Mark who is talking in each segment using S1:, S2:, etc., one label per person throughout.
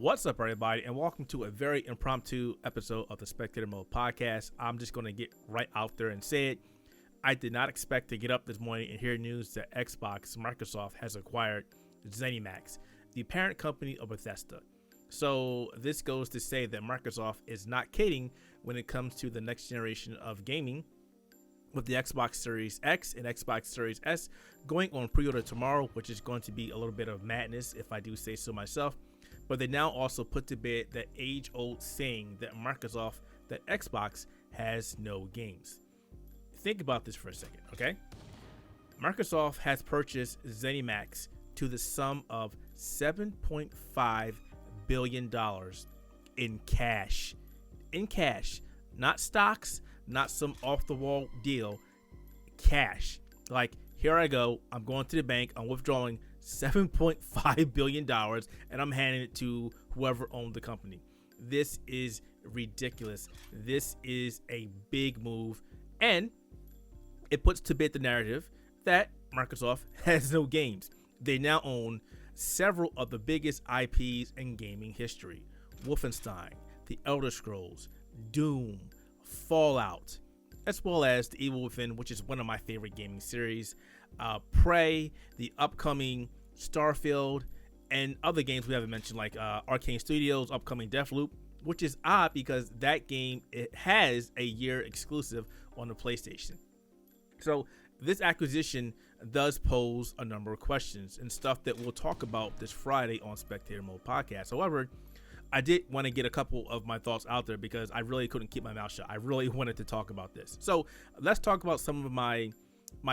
S1: What's up, everybody, and welcome to a very impromptu episode of the Spectator Mode podcast. I'm just going to get right out there and say it. I did not expect to get up this morning and hear news that Microsoft has acquired Zenimax, the parent company of Bethesda. So this goes to say that Microsoft is not kidding when it comes to the next generation of gaming, with the Xbox Series X and Xbox Series S going on pre-order tomorrow, which is going to be a little bit of madness if I do say so myself. But they now also put to bed that age-old saying that Xbox has no games. Think about this for a second, okay? Microsoft has purchased Zenimax to the sum of $7.5 billion in cash. In cash, not stocks, not some off-the-wall deal, cash. Like, here I go, I'm going to the bank, I'm withdrawing $7.5 billion, and I'm handing it to whoever owned the company. This is ridiculous. This is a big move, and it puts to bed the narrative that Microsoft has no games. They now own several of the biggest IPs in gaming history: Wolfenstein, The Elder Scrolls, Doom, Fallout, as well as The Evil Within, which is one of my favorite gaming series, Prey, the upcoming Starfield, and other games we haven't mentioned, like Arcane Studios' upcoming Deathloop, which is odd because that game, it has a year exclusive on the PlayStation. So this acquisition does pose a number of questions and stuff that we'll talk about this Friday on Spectator Mode Podcast. However, I did want to get a couple of my thoughts out there because I really couldn't keep my mouth shut. I really wanted to talk about this. So let's talk about some of my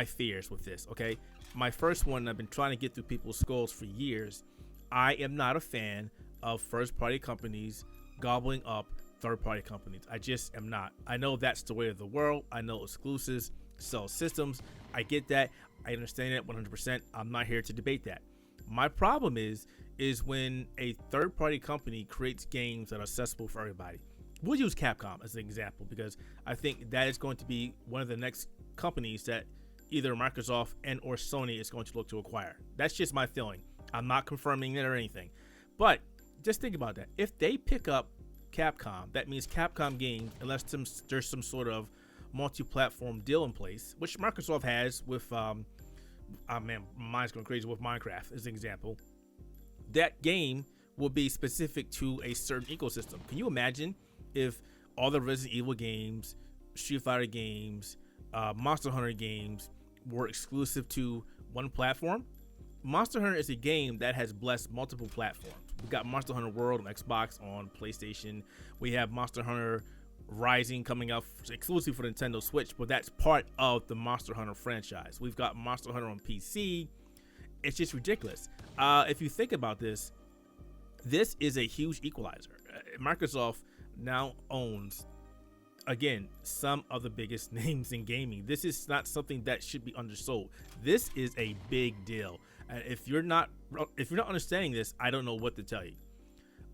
S1: fears with this, okay? My first one, I've been trying to get through people's skulls for years. I am not a fan of first-party companies gobbling up third-party companies. I just am not. I know that's the way of the world. I know exclusives sell systems. I get that. I understand it 100%. I'm not here to debate that. My problem is when a third-party company creates games that are accessible for everybody. We'll use Capcom as an example because I think that is going to be one of the next companies that either Microsoft and or Sony is going to look to acquire. That's just my feeling. I'm not confirming it or anything. But just think about that. If they pick up Capcom, that means Capcom games, unless there's some sort of multi-platform deal in place, which Microsoft has with, man, mine's going crazy with Minecraft as an example. That game will be specific to a certain ecosystem. Can you imagine if all the Resident Evil games, Street Fighter games, Monster Hunter games were exclusive to one platform? Monster Hunter is a game that has blessed multiple platforms. We got Monster Hunter World on Xbox, on PlayStation. We have Monster Hunter Rising coming out exclusively for Nintendo Switch, but that's part of the Monster Hunter franchise. We've got Monster Hunter on PC. It's just ridiculous. If you think about this, this is a huge equalizer. Microsoft now owns, again, some of the biggest names in gaming. This is not something that should be undersold. This is a big deal. If you're not understanding this, I don't know what to tell you.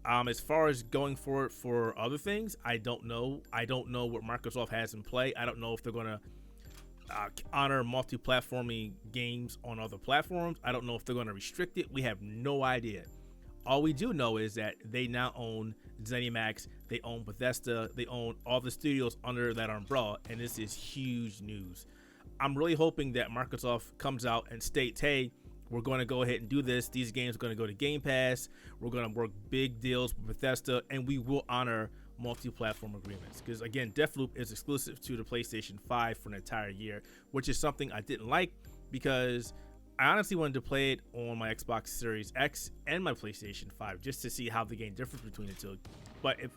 S1: As far as going forward for other things, I don't know. I don't know what Microsoft has in play. I don't know if they're going to honor multi-platforming games on other platforms. I don't know if they're going to restrict it. We have no idea. All we do know is that they now own Zenimax, they own Bethesda, they own all the studios under that umbrella, and this is huge news. I'm really hoping that Microsoft comes out and states, hey, we're going to go ahead and do this. These games are going to go to Game Pass. We're going to work big deals with Bethesda, and we will honor multi-platform agreements. Because, again, Deathloop is exclusive to the PlayStation 5 for an entire year, which is something I didn't like because I honestly wanted to play it on my Xbox Series X and my PlayStation 5 just to see how the game differs between the two. But if,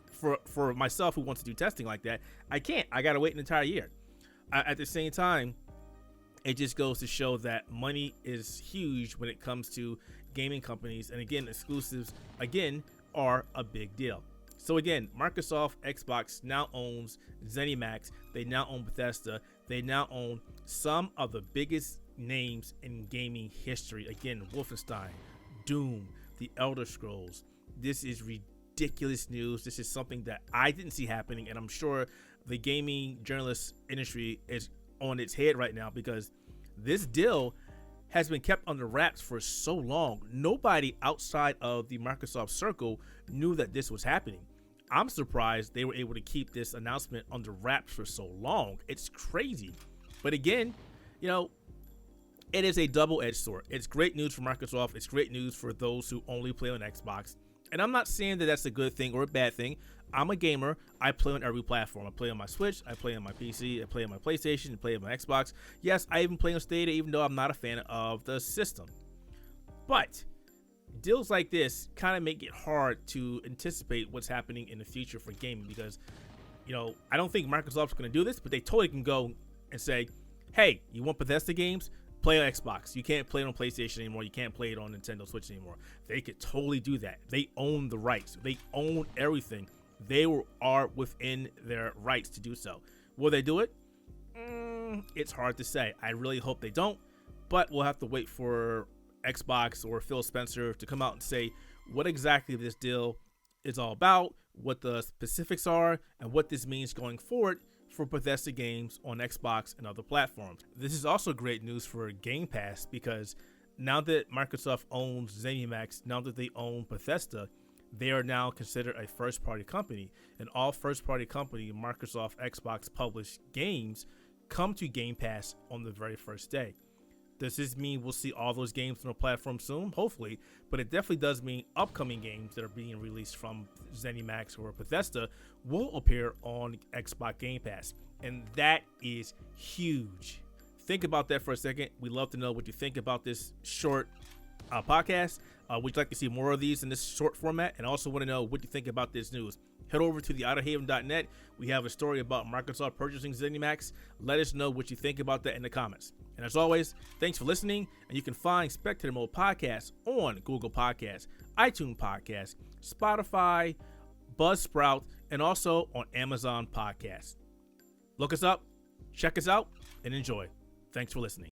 S1: for myself who wants to do testing like that, I can't. I got to wait an entire year. At the same time, it just goes to show that money is huge when it comes to gaming companies. And again, exclusives, again, are a big deal. So again, Microsoft Xbox now owns Zenimax. They now own Bethesda. They now own some of the biggest names in gaming history. Again, Wolfenstein, Doom, The Elder Scrolls. This is ridiculous news. This is something that I didn't see happening, and I'm sure the gaming journalist industry is on its head right now because this deal has been kept under wraps for so long. Nobody outside of the Microsoft circle knew that this was happening. I'm surprised they were able to keep this announcement under wraps for so long. It's crazy. But again, it is a double-edged sword. It's great news for Microsoft. It's great news for those who only play on Xbox. And I'm not saying that that's a good thing or a bad thing. I'm a gamer. I play on every platform. I play on my Switch. I play on my PC. I play on my PlayStation. I play on my Xbox. Yes, I even play on Stadia, even though I'm not a fan of the system. But deals like this kind of make it hard to anticipate what's happening in the future for gaming because, I don't think Microsoft's going to do this, but they totally can go and say, hey, you want Bethesda games? Play on Xbox. You can't play it on PlayStation anymore. You can't play it on Nintendo Switch anymore. They could totally do that. They own the rights. They own everything. They are within their rights to do so. Will they do it? It's hard to say. I really hope they don't, but we'll have to wait for Xbox or Phil Spencer to come out and say what exactly this deal is all about, what the specifics are, and what this means going forward for Bethesda games on Xbox and other platforms. This is also great news for Game Pass because now that Microsoft owns Zenimax, now that they own Bethesda, they are now considered a first-party company, and all first-party company Microsoft Xbox published games come to Game Pass on the very first day. Does this mean we'll see all those games on the platform soon? Hopefully, but it definitely does mean upcoming games that are being released from Zenimax or Bethesda will appear on Xbox Game Pass, and that is huge. Think about that for a second. We'd love to know what you think about this short podcast. Would you like to see more of these in this short format? And also want to know what you think about this news. Head over to the Outerhaven.net. We have a story about Microsoft purchasing Zenimax. Let us know what you think about that in the comments. And as always, thanks for listening. And you can find Spectator Mode Podcast on Google Podcasts, iTunes Podcasts, Spotify, Buzzsprout, and also on Amazon Podcasts. Look us up, check us out, and enjoy. Thanks for listening.